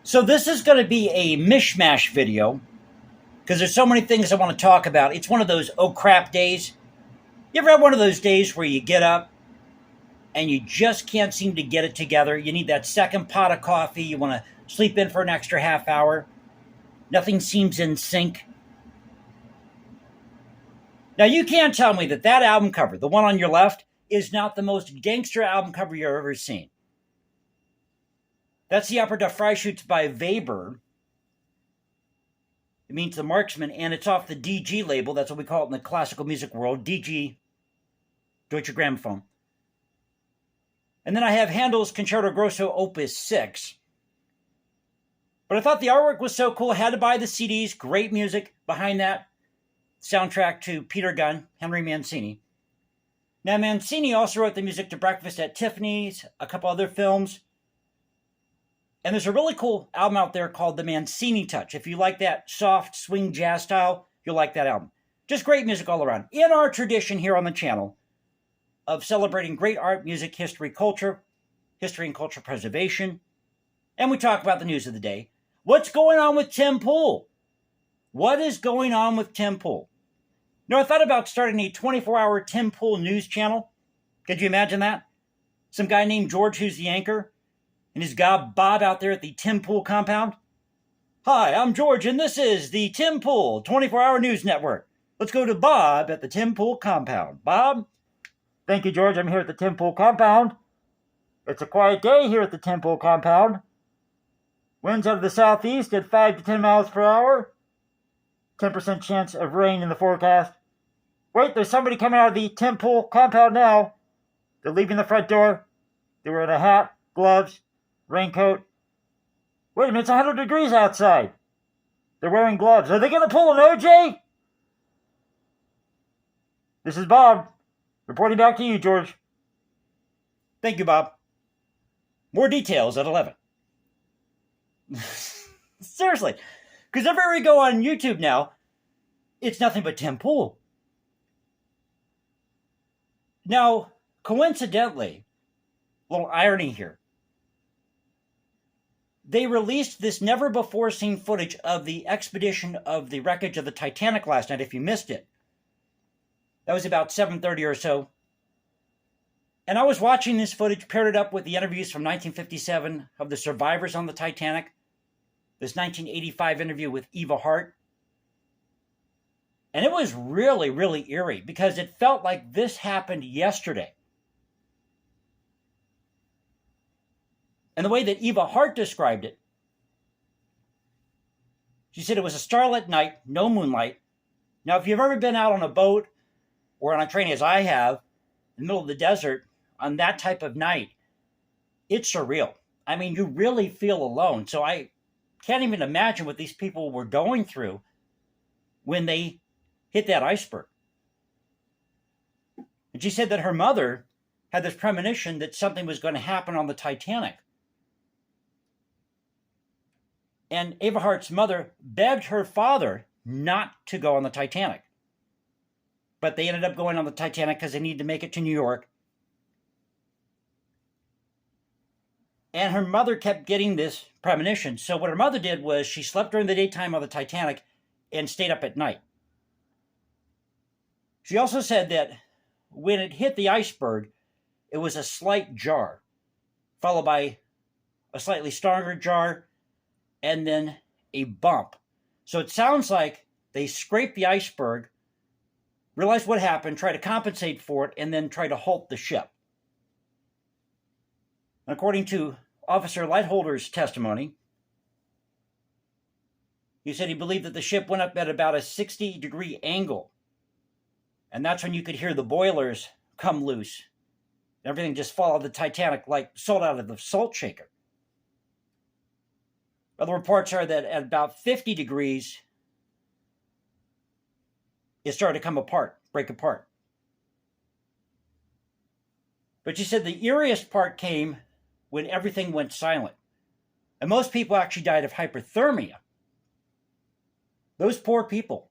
So this is going to be a mishmash video because there's so many things I want to talk about. It's one of those oh crap days. You ever have one of those days where you get up and you just can't seem to get it together? You need that second pot of coffee. You want to sleep in for an extra half hour. Nothing seems in sync. Now you can't tell me that album cover, the one on your left, is not the most gangster album cover you've ever seen. That's the Opera der Freischütz by Weber. It means the marksman, and it's off the DG label. That's what we call it in the classical music world, DG, Deutsche Grammophon. And then I have Handel's Concerto Grosso Opus 6. But I thought the artwork was so cool, I had to buy the CDs. Great music behind that. Soundtrack to Peter Gunn, Henry Mancini. Now, Mancini also wrote the music to Breakfast at Tiffany's, a couple other films. And there's a really cool album out there called The Mancini Touch. If you like that soft swing jazz style, you'll like that album. Just great music all around. In our tradition here on the channel of celebrating great art, music, history, and culture preservation. And we talk about the news of the day. What's going on with Tim Pool? What is going on with Tim Pool? I thought about starting a 24-hour Tim Pool news channel. Could you imagine that? Some guy named George, who's the anchor, and his guy Bob out there at the Tim Pool compound. Hi, I'm George, and this is the Tim Pool 24-hour news network. Let's go to Bob at the Tim Pool compound. Bob? Thank you, George. I'm here at the Tim Pool compound. It's a quiet day here at the Tim Pool compound. Winds out of the southeast at 5 to 10 miles per hour. 10% chance of rain in the forecast. Wait, there's somebody coming out of the Tim Pool compound now. They're leaving the front door. They were in a hat, gloves, raincoat. Wait a minute, it's 100 degrees outside. They're wearing gloves. Are they going to pull an OJ? This is Bob. Reporting back to you, George. Thank you, Bob. More details at 11. Seriously. Because everywhere we go on YouTube now, it's nothing but Tim Pool. Now, coincidentally, a little irony here. They released this never-before-seen footage of the expedition of the wreckage of the Titanic last night, if you missed it. That was about 7:30 or so. And I was watching this footage, paired it up with the interviews from 1957 of the survivors on the Titanic. This 1985 interview with Eva Hart. And it was really, really eerie because it felt like this happened yesterday. And the way that Eva Hart described it, she said it was a starlit night, no moonlight. Now, if you've ever been out on a boat or on a train, as I have, in the middle of the desert, on that type of night, it's surreal. I mean, you really feel alone. So I can't even imagine what these people were going through when they hit that iceberg. And she said that her mother had this premonition that something was going to happen on the Titanic. And Eva Hart's mother begged her father not to go on the Titanic. But they ended up going on the Titanic because they needed to make it to New York. And her mother kept getting this premonition. So what her mother did was she slept during the daytime on the Titanic and stayed up at night. She also said that when it hit the iceberg, it was a slight jar, followed by a slightly stronger jar, and then a bump. So it sounds like they scraped the iceberg, realized what happened, tried to compensate for it, and then tried to halt the ship. According to Officer Lightholder's testimony, he said he believed that the ship went up at about a 60-degree angle. And that's when you could hear the boilers come loose. Everything just fall out of the Titanic like salt out of the salt shaker. Other reports are that at about 50 degrees, it started to come apart, break apart. But she said the eeriest part came when everything went silent. And most people actually died of hypothermia. Those poor people.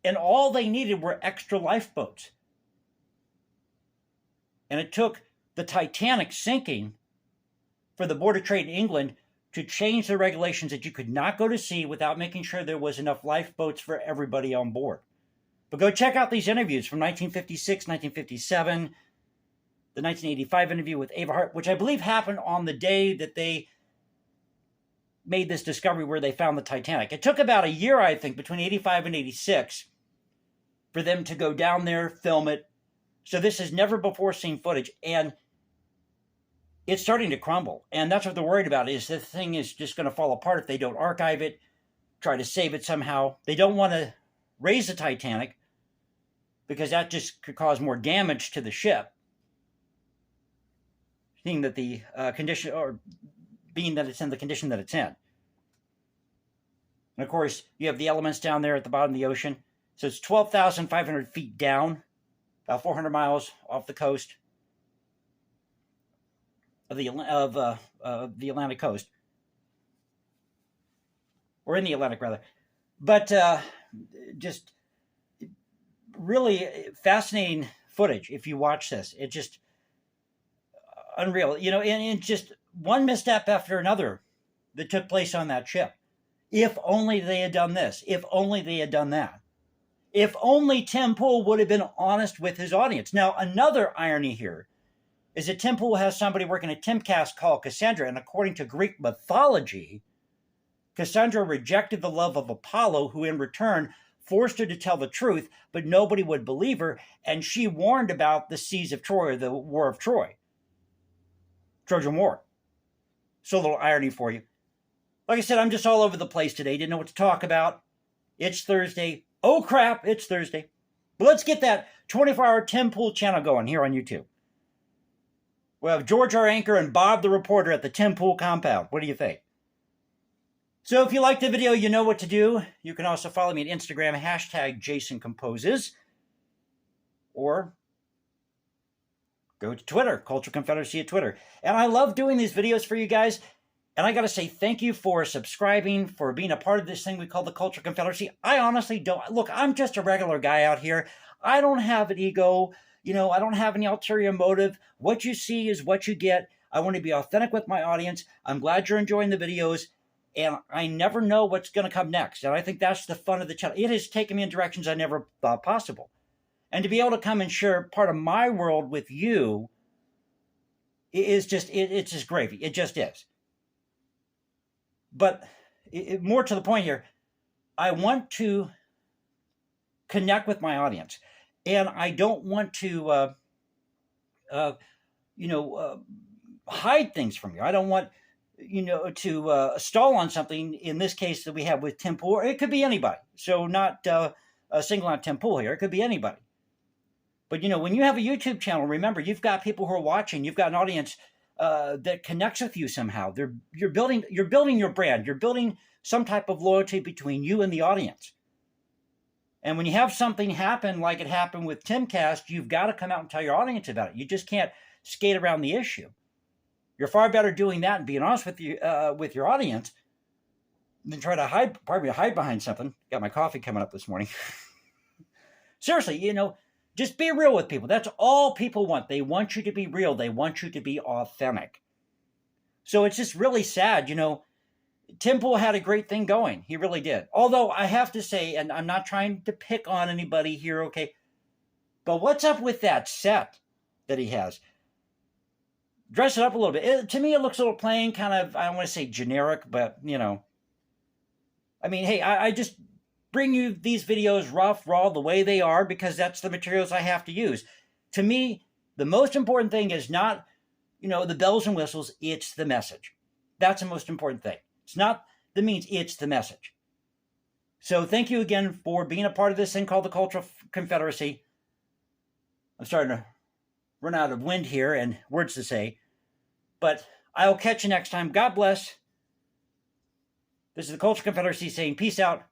And all they needed were extra lifeboats. And it took the Titanic sinking for the Board of Trade in England to change the regulations that you could not go to sea without making sure there was enough lifeboats for everybody on board. But go check out these interviews from 1956, 1957, the 1985 interview with Ava Hart, which I believe happened on the day that they made this discovery where they found the Titanic. It took about a year, I think, between 85 and 86 for them to go down there, film it. So this is never before seen footage, and it's starting to crumble. And that's what they're worried about, is the thing is just going to fall apart if they don't archive it, try to save it somehow. They don't want to raise the Titanic because that just could cause more damage to the ship, seeing that the condition, or being that it's in the condition that it's in. And of course, you have the elements down there at the bottom of the ocean. So it's 12,500 feet down, about 400 miles off the coast of the Atlantic coast, or in the Atlantic rather. But just really fascinating footage if you watch this. It just unreal, and just one misstep after another that took place on that ship. If only they had done this. If only they had done that. If only Tim Pool would have been honest with his audience. Now, another irony here is that Tim Pool has somebody working at Timcast called Cassandra, and according to Greek mythology, Cassandra rejected the love of Apollo, who in return forced her to tell the truth, but nobody would believe her, and she warned about the siege of Troy, or the War of Troy. Trojan War. So a little irony for you. Like I said, I'm just all over the place today. Didn't know what to talk about. It's Thursday. Oh crap, it's Thursday. But let's get that 24-hour Tim Pool channel going here on YouTube. We have George, our anchor, and Bob, the reporter, at the Tim Pool compound. What do you think? So if you liked the video, you know what to do. You can also follow me on Instagram, #JasonComposes. Or go to Twitter, Culture Confederacy at Twitter. And I love doing these videos for you guys. And I got to say thank you for subscribing, for being a part of this thing we call the Culture Confederacy. I honestly don't. Look, I'm just a regular guy out here. I don't have an ego. I don't have any ulterior motive. What you see is what you get. I want to be authentic with my audience. I'm glad you're enjoying the videos. And I never know what's going to come next. And I think that's the fun of the channel. It has taken me in directions I never thought possible. And to be able to come and share part of my world with you is just, it's just gravy. It just is. But more to the point here, I want to connect with my audience. And I don't want to, hide things from you. I don't want, to stall on something, in this case that we have with Tim Pool, or it could be anybody. So not single out Tim Pool here. It could be anybody. But, when you have a YouTube channel, remember, you've got people who are watching. You've got an audience that connects with you somehow. You're building your brand. You're building some type of loyalty between you and the audience. And when you have something happen like it happened with Timcast, you've got to come out and tell your audience about it. You just can't skate around the issue. You're far better doing that and being honest with your audience than try to hide behind something. Got my coffee coming up this morning. Seriously, just be real with people. That's all people want. They want you to be real. They want you to be authentic. So it's just really sad, Tim Pool had a great thing going. He really did. Although I have to say, and I'm not trying to pick on anybody here, okay, but what's up with that set that he has? Dress it up a little bit. To me, it looks a little plain, kind of, I don't want to say generic, but, I mean, hey, I just bring you these videos rough, raw, the way they are, because that's the materials I have to use. To me, the most important thing is not, the bells and whistles, it's the message. That's the most important thing. It's not the means, it's the message. So thank you again for being a part of this thing called the Cultural Confederacy. I'm starting to run out of wind here and words to say. But I'll catch you next time. God bless. This is the Culture Confederacy saying peace out.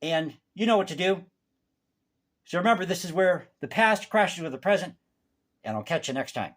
And you know what to do. So remember, this is where the past crashes with the present. And I'll catch you next time.